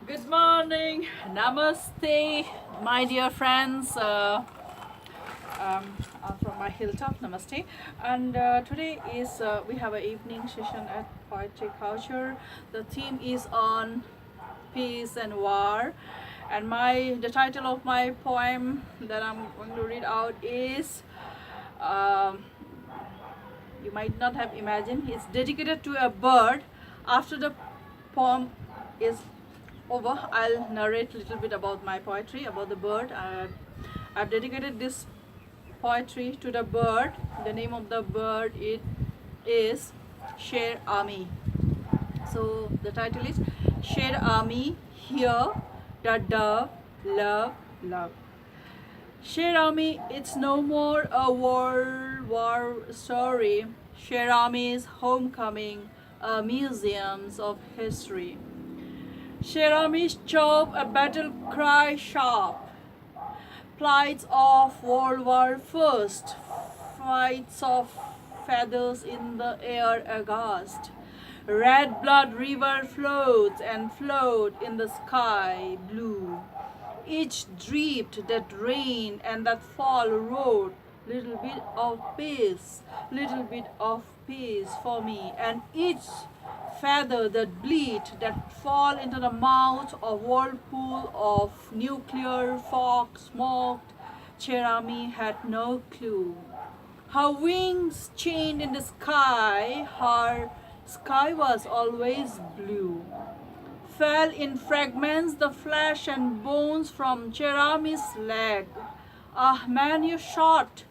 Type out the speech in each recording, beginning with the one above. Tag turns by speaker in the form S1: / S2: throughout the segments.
S1: Good morning, namaste, my dear friends. I'm from my hilltop, namaste. And today is we have an evening session at Poetry Culture. The theme is on peace and war, and the title of my poem that I'm going to read out is. Um, you might not have imagined. It's dedicated to a bird. After the poem is over, I'll narrate a little bit about my poetry, about the bird. I've dedicated this poetry to the bird. The name of the bird is Cher Ami. So the title is Cher Ami, here the dove, love, love. Cher Ami, it's no more a World War story. Cher Ami's homecoming, a museums of history. Cher Ami's chop, a battle cry sharp. Plights of World War First, fights of feathers in the air aghast. Red blood river floats and float in the sky blue. Each dripped that rain and that fall wrote little bit of peace for me. And each feather that bleed that fall into the mouth of whirlpool of nuclear fog smoked, Cher Ami had no clue. Her wings chained in the sky, her sky was always blue. Fell in fragments the flesh and bones from Cher Ami's leg. Ah, man, you shot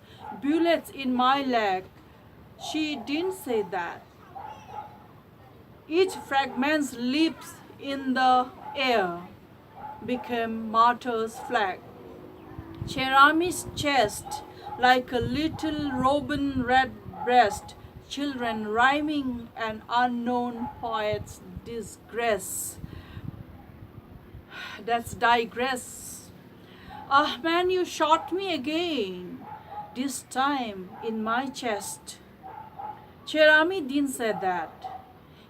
S1: bullets in my leg. She didn't say that. Each fragment's lips in the air became martyr's flag. Cher Ami's chest like a little robin red breast, children rhyming an unknown poet's disgrace. That's digress. Ah, man, you shot me again, this time in my chest. Cher Ami didn't say that.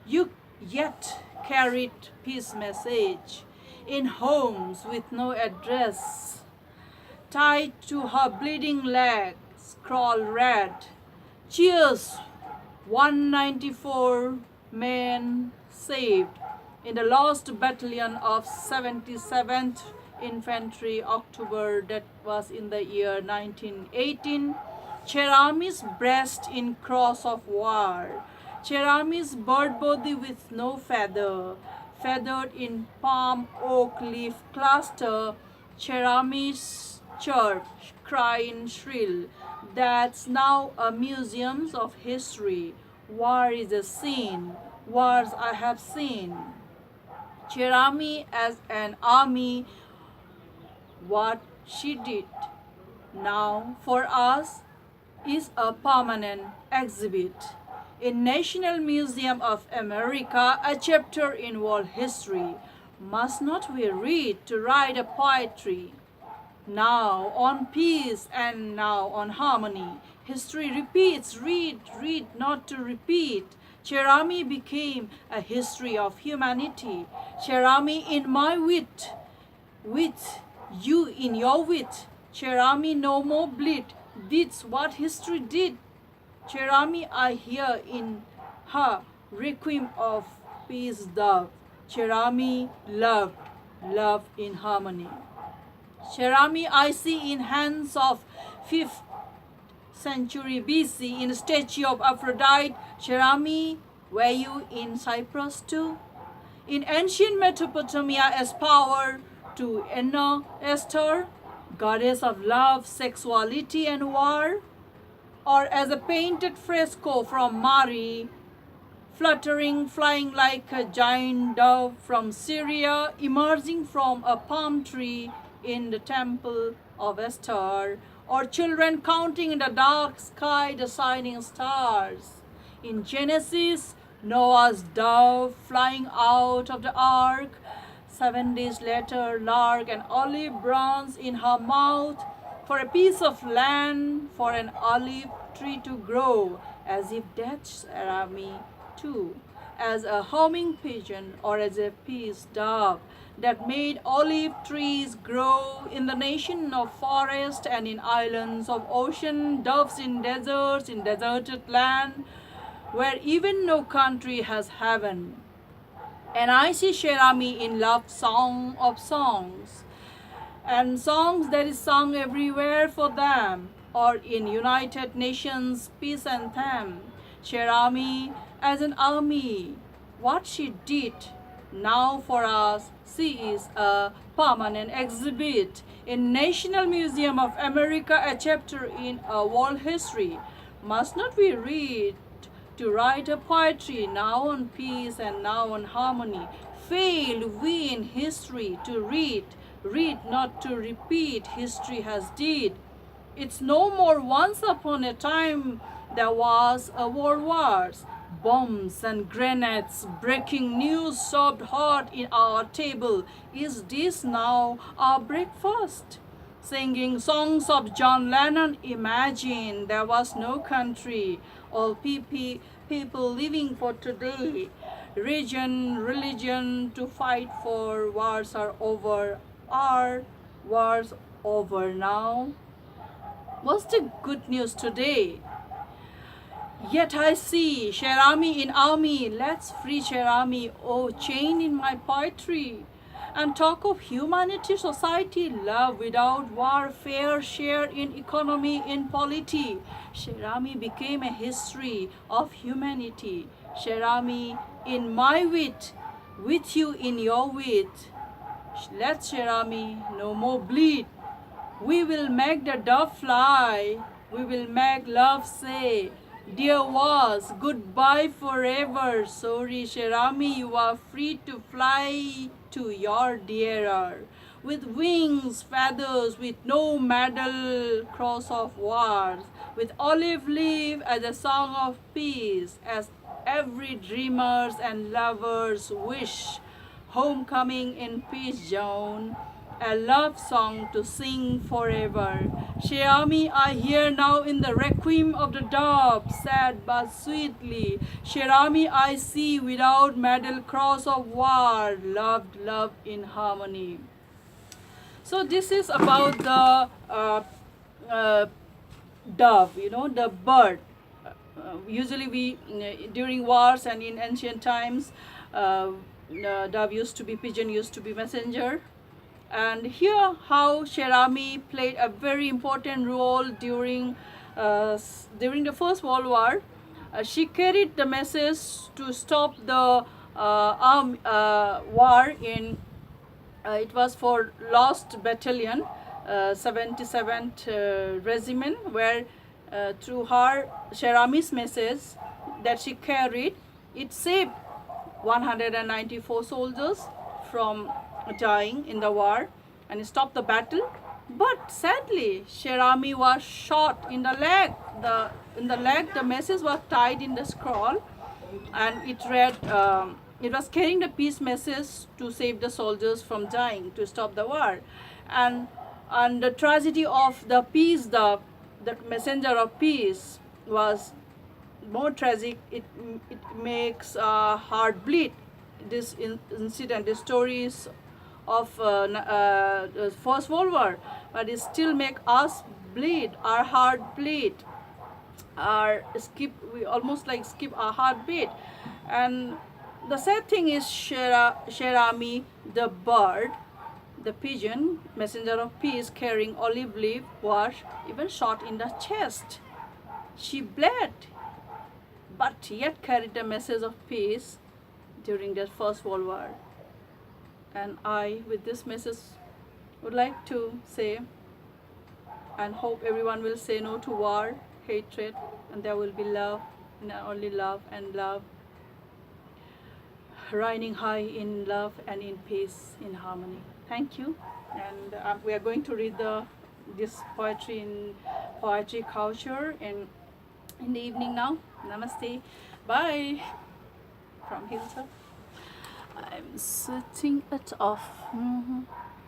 S1: You yet carried peace message in homes with no address. Tied to her bleeding leg, scroll red. Cheers, 194 men saved in the lost battalion of 77th Infantry, October, that was in the year 1918. Cher Ami's breast in cross of war. Cher Ami's bird body with no feather, feathered in palm oak leaf cluster. Cher Ami's chirp, crying shrill. That's now a museum of history. War is a scene, wars I have seen. Cher Ami as an army, what she did now for us is a permanent exhibit in National Museum of America, a chapter in world history. Must not we read to write a poetry? Now on peace and now on harmony. History repeats, read, read not to repeat. Cher Ami became a history of humanity. Cher Ami in my wit, you in your wit. Cher Ami no more bleed, did's what history did. Cher Ami I hear in her requiem of peace dove. Cher Ami loved, love in harmony. Cher Ami I see in hands of 5th century BC in statue of Aphrodite. Cher Ami, were you in Cyprus too? In ancient Mesopotamia as power to Esther, goddess of love, sexuality and war? Or as a painted fresco from Mari, fluttering, flying like a giant dove from Syria, emerging from a palm tree in the temple of Esther, or children counting in the dark sky the shining stars. In Genesis, Noah's dove flying out of the ark, 7 days later, lark and olive branch in her mouth, for a piece of land, for an olive tree to grow, as if that's Cher Ami too. as a homing pigeon or as a peace dove that made olive trees grow in the nation of forest and in islands of ocean, doves in deserts, in deserted land, where even no country has heaven. And I see Cher Ami in Love Song of Songs, and songs that is sung everywhere for them, or in United Nations Peace Anthem. Cher Ami as an army, what she did now for us, she is a permanent exhibit in National Museum of America, a chapter in a world history. Must not we read to write a poetry now on peace and now on harmony? Fail we in history to read, read not to repeat, history has did. It's no more once upon a time there was a world wars, bombs and grenades, breaking news served hot in our table. Is this now our breakfast? Singing songs of John Lennon, imagine there was no country, all people living for today. Region, religion to fight for, wars are over, are wars over now? What's the good news today? Yet I see Cher Ami in army, let's free Cher Ami, oh chain in my poetry. And talk of humanity, society, love without warfare, share in economy, in polity. Cher Ami became a history of humanity. Cher Ami in my wit, with you in your wit. Let Cher Ami no more bleed. We will make the dove fly. We will make love say, dear was, goodbye forever. Sorry, Cher Ami, you are free to fly to your dearer. With wings, feathers, with no medal, cross of wars, with olive leaf as a song of peace, as every dreamers and lovers wish. Homecoming in peace zone, a love song to sing forever. Cher Ami I hear now in the requiem of the dove, sad but sweetly. Cher Ami I see without medal cross of war, loved love in harmony. So this is about the dove, the bird. Usually during wars and in ancient times, dove used to be, pigeon used to be messenger. And here how Cher Ami played a very important role during the First World War. She carried the message to stop the war in, it was for Lost Battalion, 77th Regiment, where through her, Cher Ami's message that she carried, it saved 194 soldiers from dying in the war and stopped the battle. But sadly, Cher Ami was shot in the leg. The message was tied in the scroll, and it read, it was carrying the peace message to save the soldiers from dying, to stop the war. And the tragedy of the peace, the messenger of peace, was more tragic. It makes heart bleed. This incident, the stories of First World War, but it still make us bleed, our heart bleed, we almost like skip our heartbeat. And the sad thing is Cher Ami, the bird, the pigeon, messenger of peace carrying olive leaf, was even shot in the chest. She bled, but yet carried the message of peace during the First World War. And I, with this message, would like to say and hope everyone will say no to war, hatred, and there will be love, and only love and love, riding high in love and in peace, in harmony. Thank you. And we are going to read this poetry in Poetry Culture in the evening now. Namaste. Bye. From Hilltop. I'm setting it off.